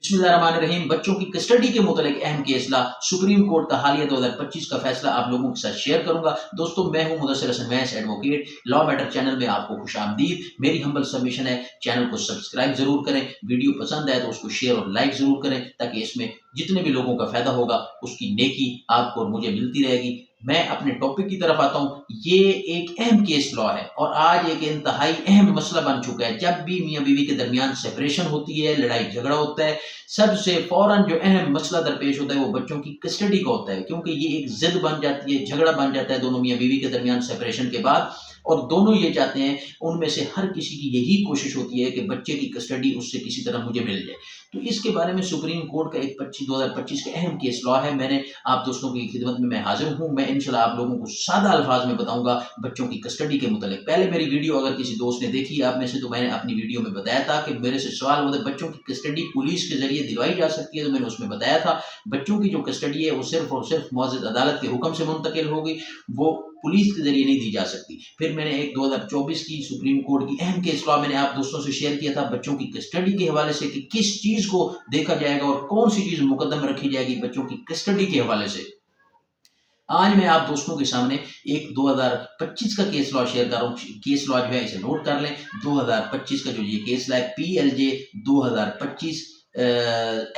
बिस्मिल्लाहिर्रहमानिर्रहीम। बच्चों की कस्टडी के मुतालिक अहम फैसला, सुप्रीम कोर्ट का हालिया 2025 का फैसला आप लोगों के साथ शेयर करूंगा। दोस्तों, मैं हूं मुदस्सिर हसन वैस, एडवोकेट। लॉ मैटर चैनल में आपको खुशामदीद। मेरी हम्बल सबमिशन है, चैनल को सब्सक्राइब जरूर करें, वीडियो पसंद आए तो उसको शेयर और लाइक जरूर करें, ताकि इसमें जितने भी लोगों का फायदा होगा उसकी नेकी आपको और मुझे मिलती रहेगी। मैं अपने टॉपिक की तरफ आता हूँ। ये एक अहम केस लॉ है और आज एक इंतहाई अहम मसला बन चुका है। जब भी मियाँ बीवी के दरमियान सेपरेशन होती है, लड़ाई झगड़ा होता है, सबसे फौरन जो अहम मसला दरपेश होता है वो बच्चों की कस्टडी का होता है, क्योंकि ये एक जिद बन जाती है, झगड़ा बन जाता है दोनों मियाँ बीवी के दरमियान सेपरेशन के बाद। और दोनों ये चाहते हैं, उनमें से हर किसी की यही कोशिश होती है कि बच्चे की कस्टडी उससे किसी तरह मुझे मिल जाए। तो इसके बारे में सुप्रीम कोर्ट का एक 2025 का अहम केस लॉ है। मैंने आप दोस्तों की खिदमत में मैं हाजिर हूँ। मैं इंशाल्लाह आप लोगों को सादा अल्फाज में बताऊंगा बच्चों की कस्टडी के मुतालिक। पहले मेरी वीडियो अगर किसी दोस्त ने देखी आप में से, तो मैंने अपनी वीडियो में बताया था कि मेरे से सवाल होता है बच्चों की कस्टडी पुलिस के जरिए दिलवाई जा सकती है, तो मैंने उसमें बताया था बच्चों की जो कस्टडी है वो सिर्फ और सिर्फ मुअज़्ज़ज़ अदालत के हुक्म से मुंतकिल होगी, वो पुलिस के जरिए नहीं दी जा सकती। फिर मैंने एक 2024 की सुप्रीम कोर्ट की अहम केस लॉ मैंने आप दोस्तों से शेयर किया था बच्चों की कस्टडी के हवाले से, कि किस चीज को देखा जाएगा और कौन सी चीज मुकदम रखी जाएगी बच्चों की कस्टडी के हवाले से। आज मैं आप दोस्तों के सामने एक 2025 का केस लॉ शेयर कर रहा हूँ। केस लॉ जो है इसे नोट कर लें। 2025 का जो ये केस लॉ है, PLJ 2025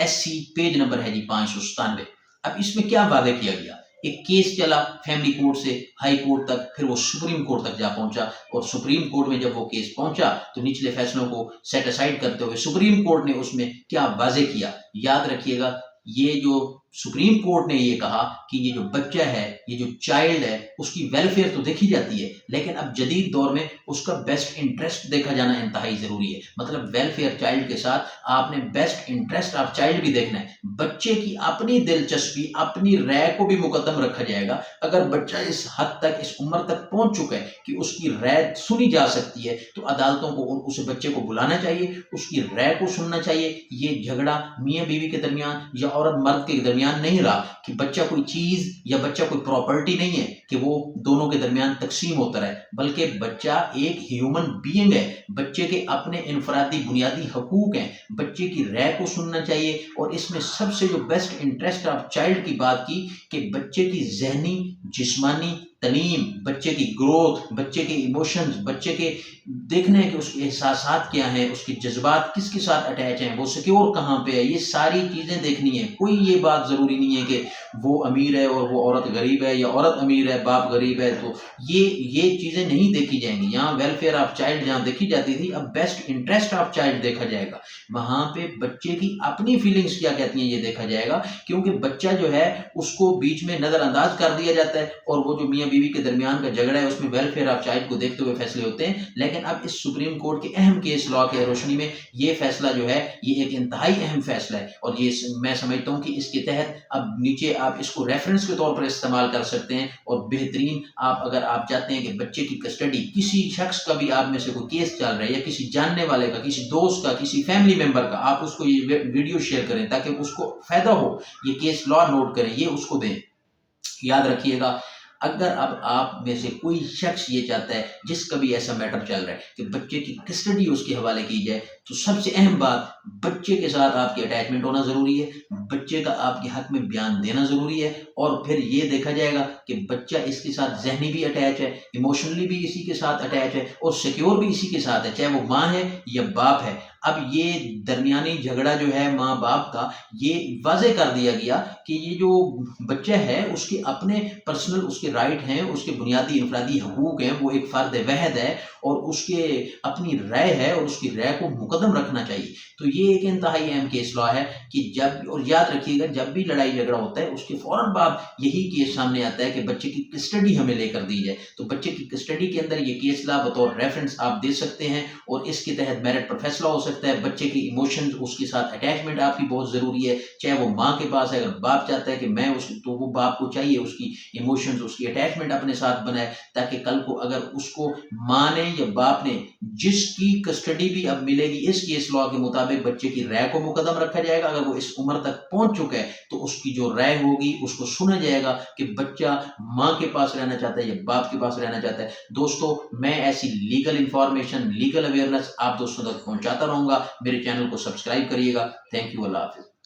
SC, पेज नंबर है जी 597। अब इसमें क्या वादे किया गया, एक केस चला फैमिली कोर्ट से हाई कोर्ट तक, फिर वो सुप्रीम कोर्ट तक जा पहुंचा, और सुप्रीम कोर्ट में जब वो केस पहुंचा तो निचले फैसलों को सेट असाइड करते हुए सुप्रीम कोर्ट ने उसमें क्या वाजे किया, याद रखिएगा। ये जो सुप्रीम कोर्ट ने ये कहा कि ये जो बच्चा है, ये जो चाइल्ड है, उसकी वेलफेयर तो देखी जाती है, लेकिन अब जदीद दौर में उसका बेस्ट इंटरेस्ट देखा जाना इंतहाई जरूरी है। मतलब वेलफेयर चाइल्ड के साथ आपने बेस्ट इंटरेस्ट ऑफ चाइल्ड भी देखना है। बच्चे की अपनी दिलचस्पी, अपनी राय को भी मुकद्दम रखा जाएगा। अगर बच्चा इस हद तक, इस उम्र तक पहुंच चुका है कि उसकी राय सुनी जा सकती है, तो अदालतों को उस बच्चे को बुलाना चाहिए, उसकी राय को सुनना चाहिए। ये झगड़ा मियाँ बीवी के दरमियान या औरत मर्द के दरमियान नहीं रहा कि बच्चा कोई चीज या बच्चा कोई प्रॉपर्टी नहीं है कि वो दोनों के दरमियान तकसीम होता रहे, बल्कि बच्चा एक ह्यूमन बीइंग है। बच्चे के अपने इनफरादी बुनियादी हकूक हैं, बच्चे की राय को सुनना चाहिए। और इसमें सबसे जो बेस्ट इंटरेस्ट ऑफ चाइल्ड की बात की कि बच्चे की जहनी जिस्मानी तलीम, बच्चे की ग्रोथ, बच्चे के इमोशंस, बच्चे के देखने हैं कि उसके एहसासात क्या हैं, उसके जज्बात किसके साथ अटैच हैं, वो सिक्योर कहाँ पे है, ये सारी चीज़ें देखनी है। कोई ये बात ज़रूरी नहीं है कि वो अमीर है और वो औरत गरीब है, या औरत अमीर है बाप गरीब है, तो ये चीज़ें नहीं देखी जाएंगी। यहाँ वेलफेयर ऑफ चाइल्ड जहाँ देखी जाती थी, अब बेस्ट इंटरेस्ट ऑफ चाइल्ड देखा जाएगा। वहाँ पे बच्चे की अपनी फीलिंग्स क्या कहती हैं ये देखा जाएगा, क्योंकि बच्चा जो है उसको बीच में नज़रअंदाज कर दिया जाता है, और वो जो मियाँ बीवी के दरमियान का झगड़ा है उसमें वेलफेयर ऑफ चाइल्ड को देखते हुए फैसले होते हैं। लेकिन अब इस सुप्रीम कोर्ट के अहम केस लॉ के रोशनी में ये फैसला जो है ये एक इंतहाई अहम फैसला है, और ये मैं समझता हूँ कि इसके तहत अब नीचे आप इसको रेफरेंस के तौर पर इस्तेमाल कर सकते हैं। और बेहतरीन, आप अगर आप चाहते हैं कि बच्चे की कस्टडी, किसी शख्स का भी आप में से कोई केस चल रहा है, या किसी जानने वाले का, किसी दोस्त का, किसी फैमिली मेंबर का, आप उसको ये वीडियो शेयर करें ताकि उसको फायदा हो, ये केस लॉ नोट करें, ये उसको दें। याद रखिएगा, अगर अब आप में से कोई शख्स ये चाहता है, जिसका भी ऐसा मैटर चल रहा है कि बच्चे की कस्टडी उसके हवाले की जाए, तो सबसे अहम बात, बच्चे के साथ आपकी अटैचमेंट होना ज़रूरी है, बच्चे का आपके हक में बयान देना ज़रूरी है। और फिर ये देखा जाएगा कि बच्चा इसके साथ जहनी भी अटैच है, इमोशनली भी इसी के साथ अटैच है, और सिक्योर भी इसी के साथ है, चाहे वो माँ है या बाप है। अब ये दरमियानी झगड़ा जो है माँ बाप का, ये वाजे कर दिया गया कि ये जो बच्चा है उसके अपने पर्सनल उसके राइट हैं, उसके बुनियादी इनफरादी हकूक हैं, वो एक फ़र्द वहद है, और उसके अपनी राय है, और उसकी राय को मुकदम रखना चाहिए। तो ये एक इंतहाई अहम केस लॉ है कि जब, और याद रखिएगा, जब भी लड़ाई झगड़ा होता है उसके फौरन बाद यही केस सामने आता है कि बच्चे की कस्टडी हमें लेकर दी जाए। तो बच्चे की कस्टडी के अंदर ये केस लॉ बतौर रेफरेंस आप दे सकते हैं, और इसके तहत मेरिट पर फैसला हो सकता है। बच्चे की इमोशंस, उसके साथ अटैचमेंट आपकी बहुत ज़रूरी है, चाहे वो माँ के पास है, अगर बाप चाहता है कि मैं उस, तो वो बाप को चाहिए उसकी इमोशंस, उसकी अटैचमेंट अपने साथ बनाए, ताकि कल को अगर उसको माँ ने या बाप ने, जिसकी कस्टडी भी अब मिलेगी اس کیس لا کے مطابق بچے کی رائے کو مقدم رکھا جائے گا. اگر وہ اس عمر تک پہنچ چکا ہے تو اس کی جو رائے ہوگی اس کو سنا جائے گا کہ بچہ ماں کے پاس رہنا چاہتا ہے یا باپ کے پاس رہنا چاہتا ہے. دوستو میں ایسی لیگل انفارمیشن، لیگل اویئرنیس آپ دوستوں تک پہنچاتا رہوں گا. میرے چینل کو سبسکرائب کریے گا. Thank you. اللہ حافظ.